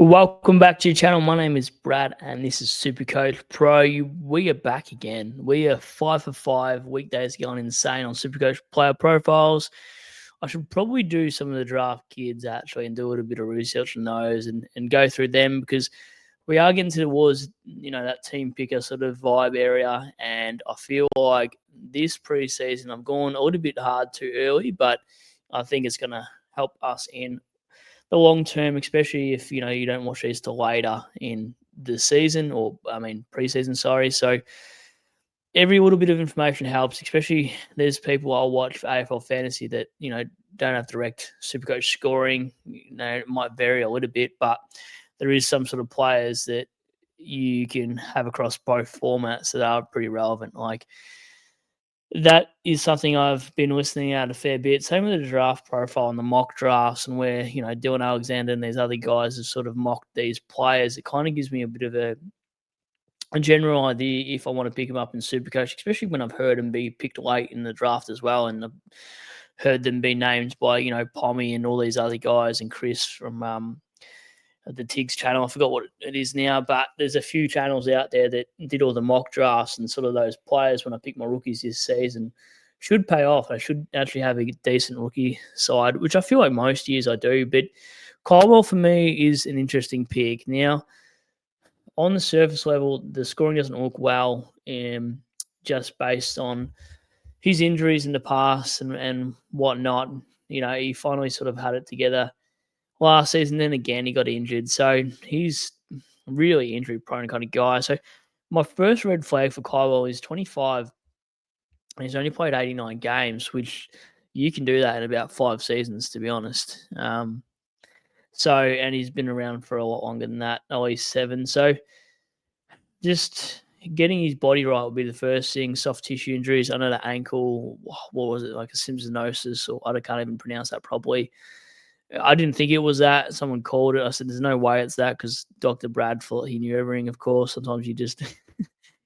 Welcome back to your channel. My name is Brad, and this is Supercoach Pro. We are back again. We are 5 for 5 weekdays going insane on Supercoach player profiles. I should probably do some of the draft kids actually and do a little bit of research on those and go through them because we are getting towards that team picker sort of vibe area, and I feel like this preseason I'm going a little bit hard too early, but I think it's going to help us in the long term, especially if you don't watch these till later in the season, or I mean preseason. Sorry. So every little bit of information helps. Especially there's people I'll watch for AFL fantasy that don't have direct Supercoach scoring. It might vary a little bit, but there is some sort of players that you can have across both formats that are pretty relevant. Like that is something I've been listening at a fair bit. Same with the draft profile and the mock drafts, and where Dylan Alexander and these other guys have sort of mocked these players. It kind of gives me a bit of a general idea if I want to pick them up in Supercoach, especially when I've heard them be picked late in the draft as well, and I've heard them be named by Pommy and all these other guys and Chris from the Tigs channel. I forgot what it is now, but there's a few channels out there that did all the mock drafts, and sort of those players when I pick my rookies this season should pay off. I should actually have a decent rookie side, which I feel like most years I do. But Caldwell for me is an interesting pick. Now, on the surface level, the scoring doesn't look well, just based on his injuries in the past and whatnot. He finally sort of had it together last season. Then again, he got injured. So he's really injury prone kind of guy. So my first red flag for Caldwell is 25. And he's only played 89 games, which you can do that in about 5 seasons, to be honest. And he's been around for a lot longer than that, at least 7. So just getting his body right will be the first thing. Soft tissue injuries. I know the ankle, what was it, like a symptonosis, or I can't even pronounce that properly. I didn't think it was that. Someone called it. I said, there's no way it's that, because Dr. Brad thought he knew everything, of course. Sometimes you just,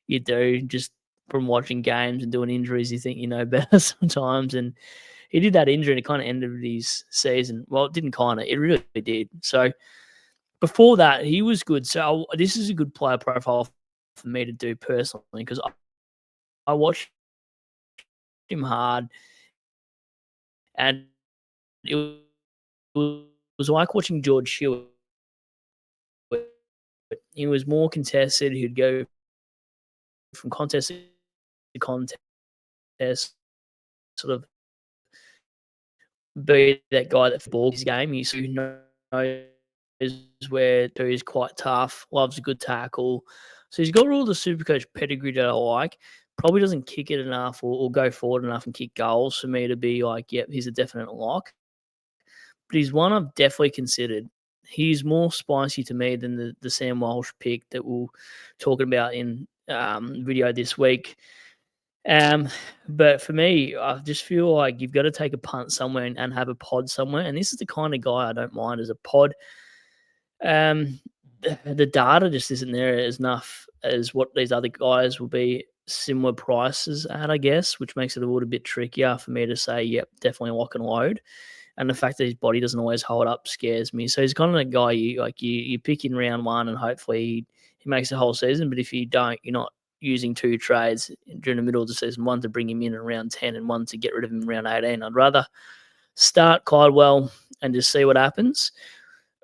you do, just from watching games and doing injuries, you think you know better sometimes. And he did that injury and it kind of ended his season. Well, it didn't kind of, it really did. So before that, he was good. So this is a good player profile for me to do personally, because I watched him hard, and it was like watching George Hewitt. He was more contested. He'd go from contest to contest, sort of be that guy that balls his game. He sort of knows where he's quite tough, loves a good tackle. So he's got all the Supercoach pedigree that I like. Probably doesn't kick it enough or go forward enough and kick goals for me to be like, yep, he's a definite lock. But he's one I've definitely considered. He's more spicy to me than the Sam Walsh pick that we'll talk about in video this week. But for me, I just feel like you've got to take a punt somewhere and have a pod somewhere. And this is the kind of guy I don't mind as a pod. The data just isn't there as enough as what these other guys will be similar prices at, I guess, which makes it a little bit trickier for me to say, yep, definitely lock and load. And the fact that his body doesn't always hold up scares me. So he's kind of a guy you pick in round 1 and hopefully he makes the whole season. But if you don't, you're not using 2 trades during the middle of the season, one to bring him in around 10 and one to get rid of him around 18. I'd rather start Caldwell and just see what happens,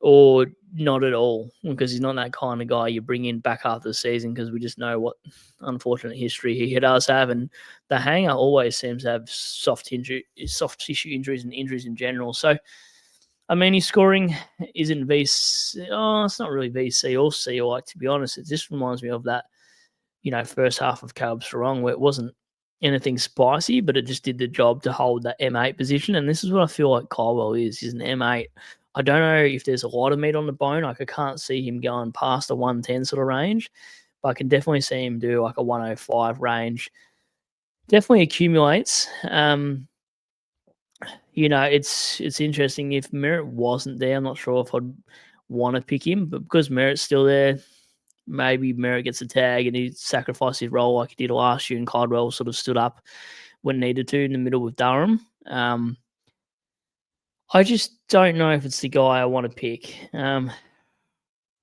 or not at all, because he's not that kind of guy you bring in back after the season, because we just know what unfortunate history he does have. And the hanger always seems to have soft tissue injuries and injuries in general. So, I mean, his scoring isn't VC. Oh, it's not really VC or C, like, to be honest. It just reminds me of that, first half of Caleb Sarong, where it wasn't anything spicy, but it just did the job to hold that M8 position. And this is what I feel like Caldwell is. He's an M8. I don't know if there's a lot of meat on the bone. Like, I can't see him going past the 110 sort of range, but I can definitely see him do like a 105 range. Definitely accumulates. It's interesting. If Merritt wasn't there, I'm not sure if I'd want to pick him, but because Merritt's still there, maybe Merritt gets a tag and he sacrificed his role like he did last year, and Caldwell sort of stood up when needed to in the middle with Durham. I just don't know if it's the guy I want to pick.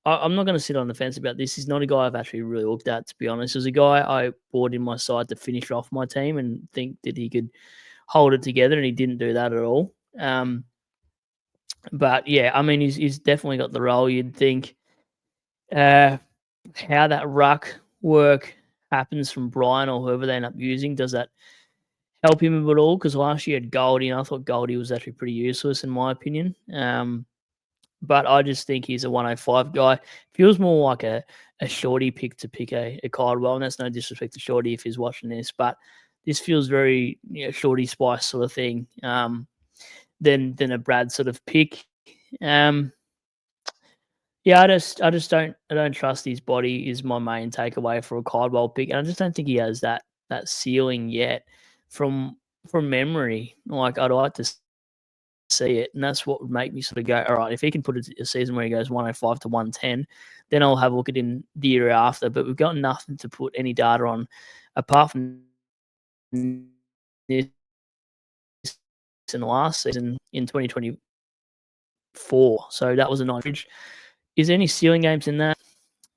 I'm not going to sit on the fence about this. He's not a guy I've actually really looked at, to be honest. As a guy I bought in my side to finish off my team and think that he could hold it together, and he didn't do that at all. But yeah, I mean, he's definitely got the role. You'd think uh, how that ruck work happens from Brian or whoever they end up using. Does that help him at all? Because last year had Goldie, and I thought Goldie was actually pretty useless in my opinion. But I just think he's a 105 guy. Feels more like a shorty pick to pick a Caldwell, and that's no disrespect to Shorty if he's watching this, but this feels very shorty spice sort of thing than a Brad sort of pick. Yeah, I don't trust his body is my main takeaway for a Caldwell pick, and I just don't think he has that ceiling yet from memory. Like I'd like to see it, and that's what would make me sort of go, all right, if he can put a season where he goes 105 to 110, then I'll have a look at him the year after. But we've got nothing to put any data on apart from this in the last season in 2024. So that was a nice. Is there any ceiling games in that?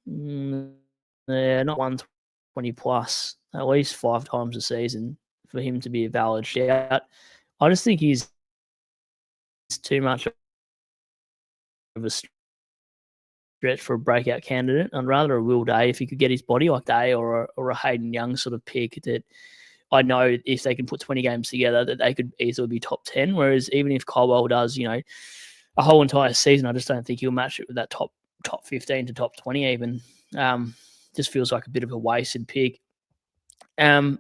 Yeah, not 120 plus, at least 5 times a season for him to be a valid shout. I just think he's too much of a stretch for a breakout candidate. I'd rather a Will Day if he could get his body like Day or a Hayden Young sort of pick that I know if they can put 20 games together that they could easily be top 10. Whereas even if Caldwell does, a whole entire season, I just don't think he'll match it with that top 15 to top 20 even. Just feels like a bit of a wasted pick. I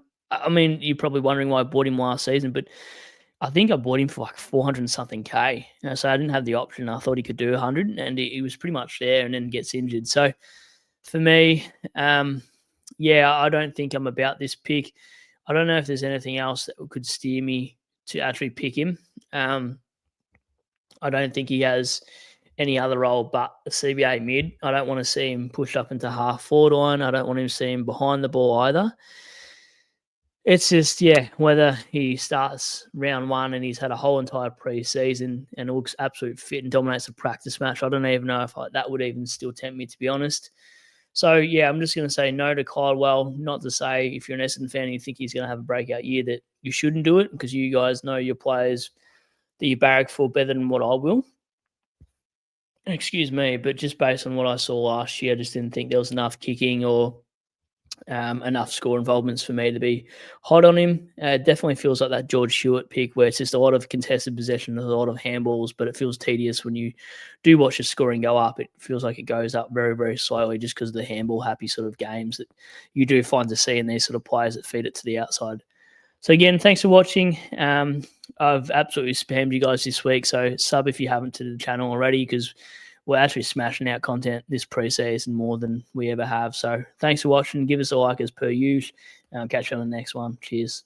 mean, you're probably wondering why I bought him last season, but I think I bought him for like 400 something K. So I didn't have the option. I thought he could do 100, and he was pretty much there and then gets injured. So for me, yeah, I don't think I'm about this pick. I don't know if there's anything else that could steer me to actually pick him. I don't think he has any other role but a CBA mid. I don't want to see him pushed up into half forward line. I don't want him to see him behind the ball either. It's just, yeah, whether he starts round one and he's had a whole entire pre-season and looks absolute fit and dominates a practice match. I don't even know if that would even still tempt me, to be honest. So, yeah, I'm just going to say no to Caldwell. Not to say if you're an Essendon fan and you think he's going to have a breakout year that you shouldn't do it, because you guys know your players that you barrack for better than what I will. Excuse me, but just based on what I saw last year, I just didn't think there was enough kicking or enough score involvements for me to be hot on him. Definitely feels like that George Stewart pick where it's just a lot of contested possession, a lot of handballs, but it feels tedious when you do watch the scoring go up. It feels like it goes up very, very slowly just because of the handball happy sort of games that you do find to see in these sort of players that feed it to the outside. So again, thanks for watching. I've absolutely spammed you guys this week, so sub if you haven't to the channel already, because we're actually smashing out content this pre-season more than we ever have. So thanks for watching. Give us a like as per usual. Catch you on the next one. Cheers.